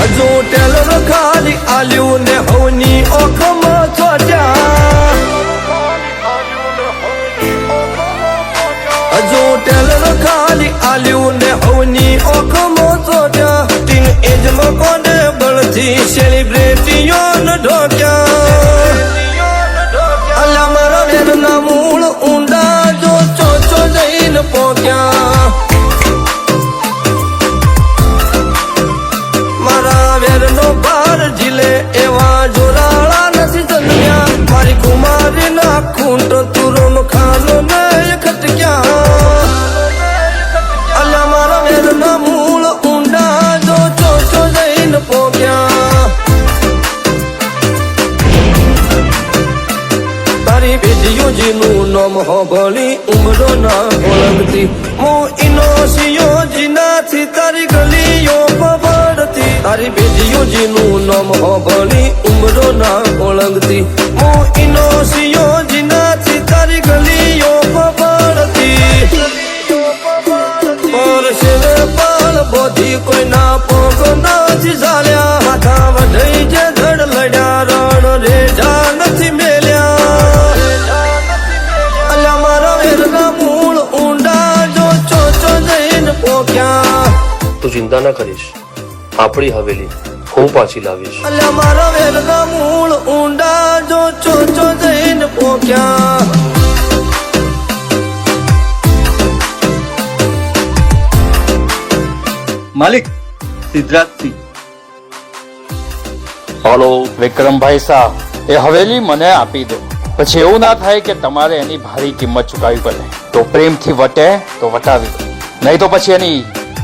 હજુ ટેલર ખાલી આલ્યું ને હવની ઓખમાં ચોટ્યા હજુ ટેલર ખાલી આલ્યું ને હવની ઓખમાં ચોટ્યા ટીન એજમાં કોને બળથી સેલિબ્રિટીઓ ન ઢોક્યા અલ્યા મારા વેરના મૂળ ઊંડા જો ચોચો જઈને પોક્યા મારા વેરનો ભાર ઝીલે એવા જોરાળા નથી જન્મ્યા મારી કુમારીના ખૂંટ તુરોનો ખાનો ને ખટક્યા અલ્યા મારા વેરના મૂળ ઊંડા જો ચોચો જઈને પોક્યા તારી બેટીઓજીનું નામ હોભળી ઉમરો ના ઓળખતી હું ઇનોસિયો જીનાથી તારી ગલીઓ પબડતી તારી બેટીઓજીનું નામ હોભળી ઉમરો ના ઓળખતી હું ઇનોસિયો જીનાથી તારી ગલીઓ પબડતી પર શિવે પાલ બોધી કોઈના પોગ નથી ચાલ્યા હાથા વઢઈ જે ધડ લડ્યા રણ રેઢા નથી મેલ્યા અલ્યા મારા વેરના મૂળ ઊંડા જો ચોચો જઈને પોક્યા તું ચિંતા ન કરીશ, આપણી હવેલી હું પાછી લાવીશ. અલ્યા મારા વેરના મૂળ ઊંડા જો ચોચો જઈને પોક્યા માલિક સિદ્ધરાજસિંહ. હલો વિક્રમભાઈ શાહ, એ હવેલી મને આપી દો. પછી એવું ના થાય કે તમારે એની ભારી કિંમત ચૂકવવી પડે. તો પ્રેમથી વટે તો વટાવી દો, નહીં તો પછી એની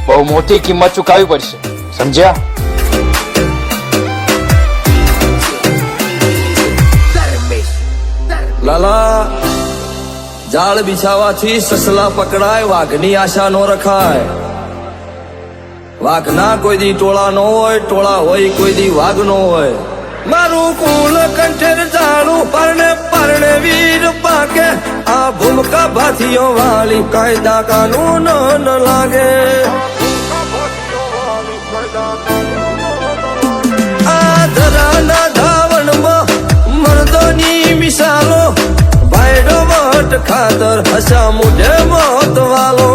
બહુ મોટી કિંમત ચૂકવવી પડશે. સમજ્યા? લાલા જાળ બિછાવાથી સસલા પકડાય વાઘની આશા નો રખાય વાઘ ના કોઈ દી ટોળા નો હોય ટોળા હોય કોઈ દી વાઘ નો હોય મારું કુલ કંઠેર જાળું પરણે પરણે વીર પાકે આ ભૂમકા ભાથીઓ વાળી કાયદા કાનૂન ન લાગે આ ધરાના ધાવણમાં મર્દોની મિસાલો ભાઈડો વટ ખાતર હસા મુઢે મોત વાલો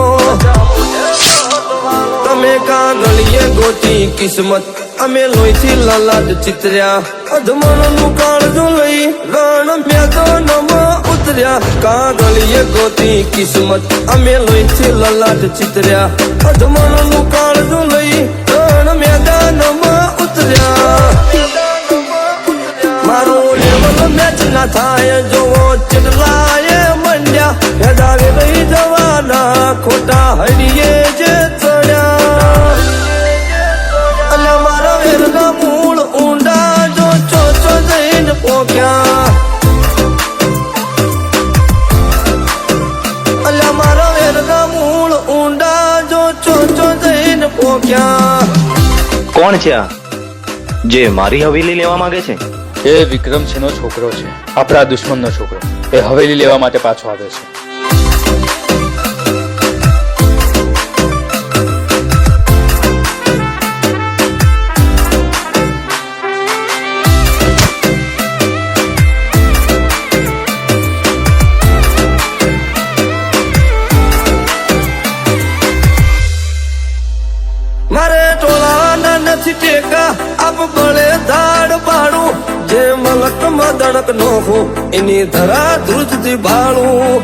તમે કાગળીએ ગોતી કિસ્મત અમે લોહીથી લલાટ ચિતર્યા અધમણનું કાળજું લઈ રણ મેદાનમાં ઉતર્યા કાગળીએ ગોતી કિસ્મત અમે લોહીથી લલાટ ચિતર્યા અધમણનું કાળજું લઈ રણ મેદાનમાં ઉતર્યા મારું લેવલ મેચ ના થાય જોવો ચડલાએ મંડ્યા હેડાવે રહી જવાના ખોટા હડીએ જે ચડ્યા અલ્યા મારા વેરના મૂળ ઊંડા જો ચોચો જઈને પોક્યા અલ્યા મારા વેરના મૂળ ઊંડા જો ચોચો જઈને પોક્યા. કોણ છે આ જે મારી હવેલી લેવા માંગે છે? એ વિક્રમસિંહનો છોકરો છે, આપણા દુશ્મનનો છોકરો. એ હવેલી લેવા માટે પાછો આવે છે. મારે ટોળાના નથી ટેકા આપ બળે ધાડ પાડું જે મલક માં દડક નો હો એની ધરા ધ્રુજથી ભાળું